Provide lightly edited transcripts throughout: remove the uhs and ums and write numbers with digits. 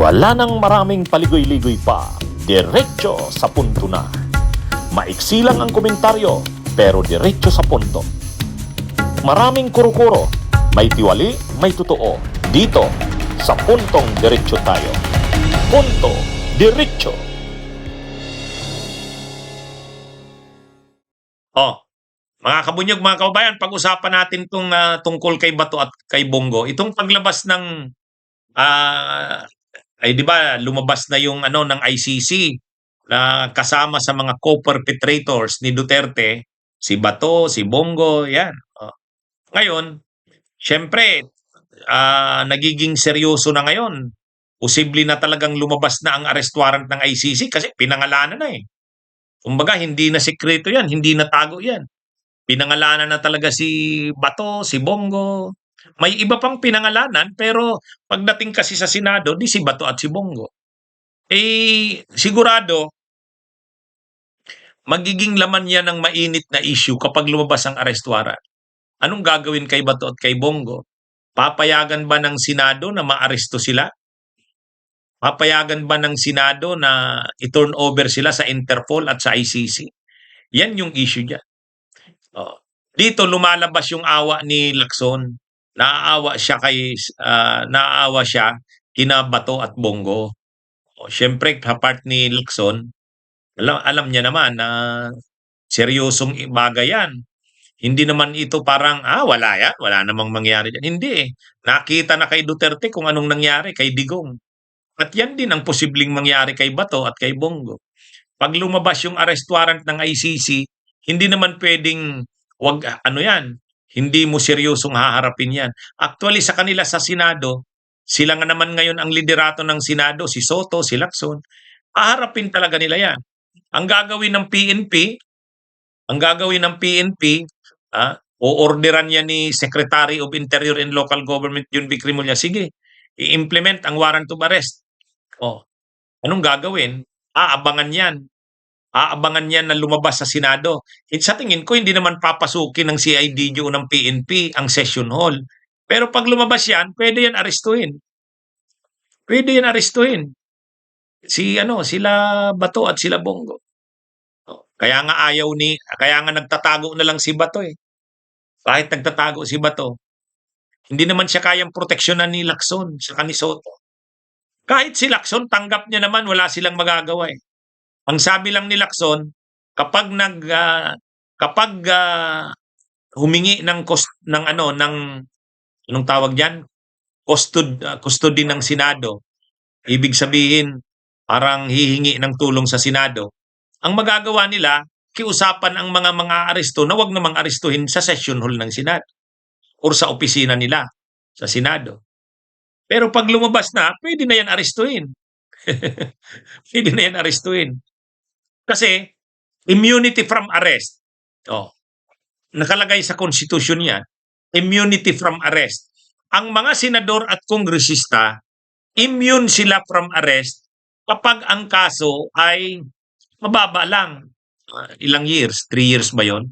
Wala nang maraming paligoy-ligoy pa, diretso sa punto na. Maiksi lang ang komentaryo, pero diretso sa punto. Maraming kuro-kuro, may tiwali, may totoo. Dito, sa puntong diretso tayo. Punto, diretso. Mga kabunyog, mga kababayan, pag-usapan natin itong tungkol kay Bato at kay Bongo. Itong paglabas ng di ba lumabas na yung ng ICC na kasama sa mga co-perpetrators ni Duterte, si Bato, si Bongo, yan. Ngayon, syempre, nagiging seryoso na ngayon. Posible na talagang lumabas na ang arrest warrant ng ICC kasi pinangalanan na eh. Kumbaga, hindi na sekreto yan, hindi na tago yan. Pinangalanan na talaga si Bato, si Bongo. May iba pang pinangalanan pero pagdating kasi sa Senado, di si Bato at si Bongo. Sigurado, magiging laman yan ng mainit na issue kapag lumabas ang arrest warrant. Anong gagawin kay Bato at kay Bongo? Papayagan ba ng Senado na maaresto sila? Papayagan ba ng Senado na i-turn over sila sa Interpol at sa ICC? Yan yung issue niya. Dito lumalabas yung awa ni Lacson. Naaawa siya kina Bato at Bongo. Syempre, part ni Lacson, alam niya naman na seryosong bagay yan. Hindi naman ito parang, wala yan, wala namang mangyari dyan. Hindi eh. Nakita na kay Duterte kung anong nangyari kay Digong. At yan din ang posibleng mangyari kay Bato at kay Bongo. Pag lumabas yung arrest warrant ng ICC, hindi naman pwedeng hindi mo seryosong haharapin yan. Actually, sa kanila sa Senado, sila nga naman ngayon ang liderato ng Senado, si Soto, si Lacson, haharapin talaga nila yan. Ang gagawin ng PNP, o-orderan yan ni Secretary of Interior and Local Government, Jun V. Crimulla, sige, i-implement ang warrant of arrest. Anong gagawin? Aabangan yan na lumabas sa Senado. Sa tingin ko, hindi naman papasukin ng CIDG o ng PNP ang session hall. Pero pag lumabas yan, pwede yan arestuhin. Sila Bato at sila Bongo. Kaya nga nagtatago na lang si Bato eh. Kahit nagtatago si Bato, hindi naman siya kayang proteksyonan ni Lacson sa ni Soto. Kahit si Lacson, tanggap niya naman, wala silang magagawa eh. Ang sabi lang ni Lacson, kapag humingi ng anong tawag diyan? Custody ng Senado. Ibig sabihin, parang hihingi ng tulong sa Senado. Ang magagawa nila, kiusapan ang mga aresto na wag namang arestuhin sa session hall ng Senado or sa opisina nila sa Senado. Pero pag lumabas na, pwede na yan arestuhin. Pwede na yan arestuhin. Kasi, immunity from arrest. Nakalagay sa konstitusyon yan, immunity from arrest. Ang mga senador at kongresista, immune sila from arrest kapag ang kaso ay mababa lang. Ilang years? 3 years ba yun?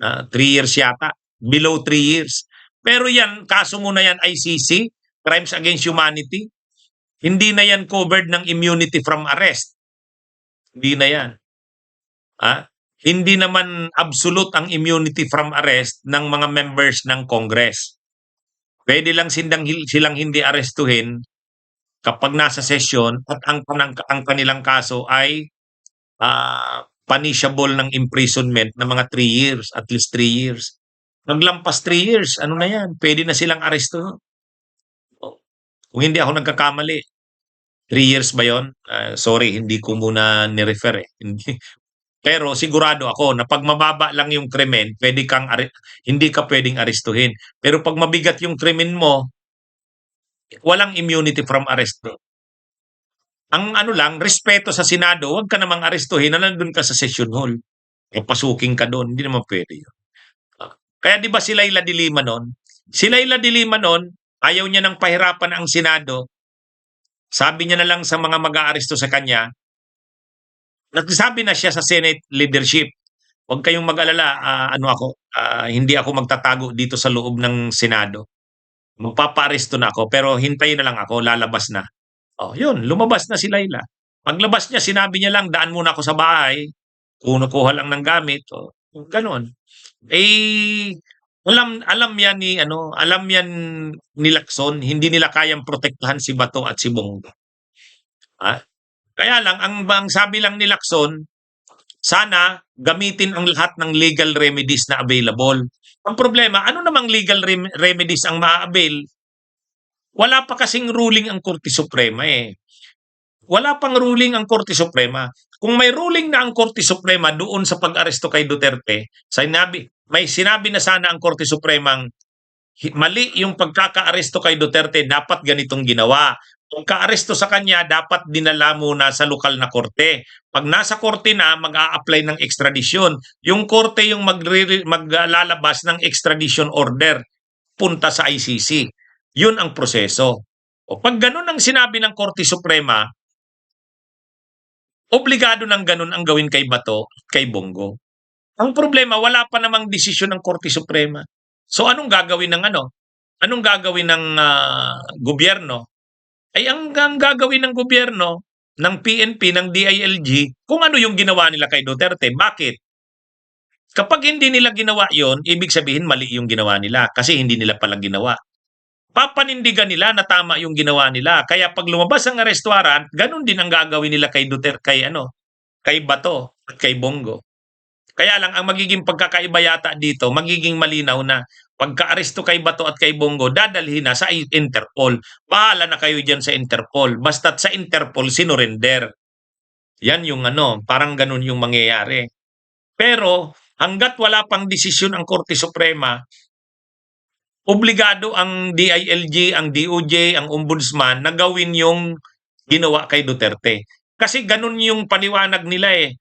3 years yata. Below 3 years. Pero yan, kaso mo na yan ICC, Crimes Against Humanity, hindi na yan covered ng immunity from arrest. Hindi na yan. Hindi naman absolute ang immunity from arrest ng mga members ng Congress. Pwede lang silang hindi arestuhin kapag nasa session at ang kanilang kaso ay punishable ng imprisonment ng mga 3 years, at least 3 years. Naglampas 3 years, ano na yan? Pwede na silang aresto. Kung hindi ako nagkakamali, 3 years ba yon? Sorry, hindi ko muna ni-refer eh. Pero sigurado ako na pag mababa lang yung krimen, hindi ka pwedeng arestuhin. Pero pag mabigat yung krimen mo, walang immunity from arrest. Ang respeto sa Senado, huwag ka namang arestuhin na nandun ka sa session hall. Pasukin ka doon, hindi naman pwede yun. Kaya di ba si Laila de Lima noon? Si Laila de Lima noon, ayaw niya nang pahirapan ang Senado. Sabi niya na lang sa mga mag-aaresto sa kanya, nagsasabi na siya sa Senate leadership, huwag kayong mag-alala, hindi ako magtatago dito sa loob ng Senado. Magpapaaresto na ako, pero hintayin na lang ako, lalabas na. Yun, lumabas na si Laila. Paglabas niya, sinabi niya lang, daan muna ako sa bahay, kuha lang ng gamit, gano'n. Eh, alam yan alam yan ni Lacson, hindi nila kayang protektahan si Bato at si Bongo. Kaya lang, ang sabi lang ni Lacson, sana gamitin ang lahat ng legal remedies na available. Ang problema, ano namang legal remedies ang maa-avail? Wala pa kasing ruling ang Korte Suprema eh. Wala pang ruling ang Korte Suprema. Kung may ruling na ang Korte Suprema doon sa pag-aresto kay Duterte, may sinabi na sana ang Korte Supremang mali yung pagkaka-aresto kay Duterte, dapat ganitong ginawa. Kung ka-aresto sa kanya, dapat dinala muna sa lokal na korte. Pag nasa korte na, mag-a-apply ng extradition. Yung korte yung maglalabas ng extradition order punta sa ICC. Yun ang proseso. Pag ganun ang sinabi ng Korte Suprema, obligado ng ganun ang gawin kay Bato at kay Bongo. Ang problema, wala pa namang desisyon ng Korte Suprema. So anong gagawin ng Anong gagawin ng gobyerno? Ay ang gagawin ng gobyerno, ng PNP, ng DILG, kung ano yung ginawa nila kay Duterte. Bakit? Kapag hindi nila ginawa yon, ibig sabihin mali yung ginawa nila kasi hindi nila pala ginawa. Papanindigan nila na tama yung ginawa nila. Kaya pag lumabas ang arrest warrant, ganun din ang gagawin nila kay Duterte, kay Bato at kay Bongo. Kaya lang, ang magiging pagkakaiba yata dito, magiging malinaw na pagka-aresto kay Bato at kay Bongo, dadalhin na sa Interpol. Bahala na kayo dyan sa Interpol. Basta't sa Interpol, sinurrender. Yan yung parang ganun yung mangyayari. Pero, hanggat wala pang desisyon ang Korte Suprema, obligado ang DILG, ang DOJ, ang Ombudsman na gawin yung ginawa kay Duterte. Kasi ganun yung paniwanag nila eh.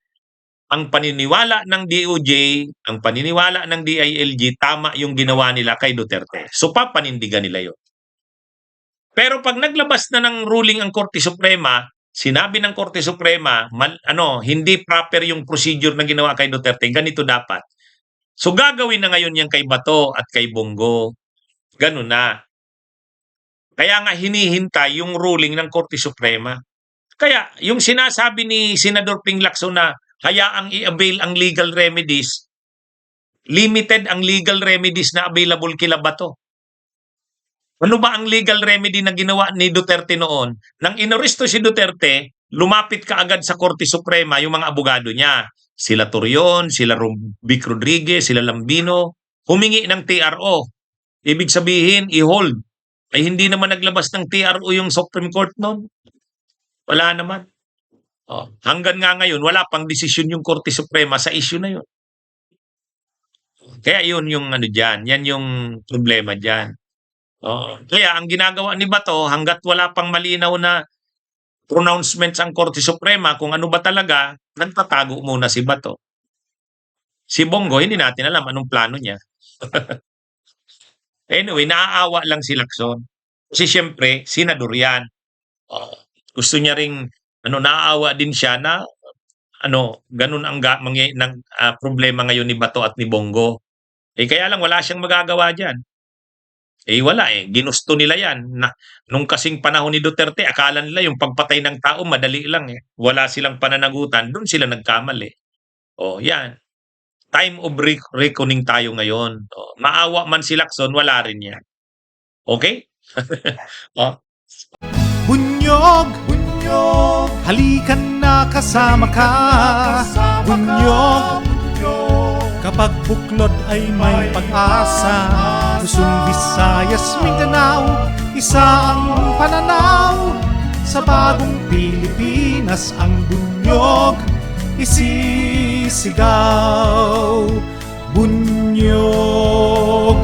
Ang paniniwala ng DOJ, ang paniniwala ng DILG, tama yung ginawa nila kay Duterte. So papanindigan nila yun. Pero pag naglabas na ng ruling ang Korte Suprema, sinabi ng Korte Suprema, hindi proper yung procedure na ginawa kay Duterte, ganito dapat. So gagawin na ngayon yan kay Bato at kay Bongo. Ganun na. Kaya nga hinihintay yung ruling ng Korte Suprema. Kaya yung sinasabi ni Senador Ping Lacson na hayaang i-avail ang legal remedies, limited ang legal remedies na available kila Bato. Ano ba ang legal remedy na ginawa ni Duterte noon? Nang inaresto si Duterte, lumapit kaagad sa Korte Suprema yung mga abogado niya. Sila Torion, sila Vic Rodriguez, sila Lambino, humingi ng TRO. Ibig sabihin, i-hold. Ay hindi naman naglabas ng TRO yung Supreme Court noon. Wala naman. Hanggang nga ngayon, wala pang desisyon yung Korte Suprema sa issue na yun. Kaya yun yung dyan. Yan yung problema dyan. Kaya ang ginagawa ni Bato, hanggat wala pang malinaw na pronouncements ang Korte Suprema kung ano ba talaga, nagtatago muna si Bato. Si Bongo, hindi natin alam anong plano niya. Anyway, naaawa lang si Lacson. Kasi siyempre, senador yan. Gusto niya ring, naaawa din siya na, ganun ang problema ngayon ni Bato at ni Bongo. Kaya lang, wala siyang magagawa dyan. Wala eh. Ginusto nila yan. Nung kasing panahon ni Duterte, akala nila yung pagpatay ng tao, madali lang eh. Wala silang pananagutan. Doon sila nagkamali. Yan. Time of reckoning tayo ngayon. Maawa man si Lacson, wala rin yan. Okay? Bunyog, bunyog, halikan na kasama ka. Bunyog, kapag buklod ay may pag-asa. Luzon, Visayas, Mindanao, isa ang pananaw. Sa bagong Pilipinas ang bunyog isisigaw. Bunyog.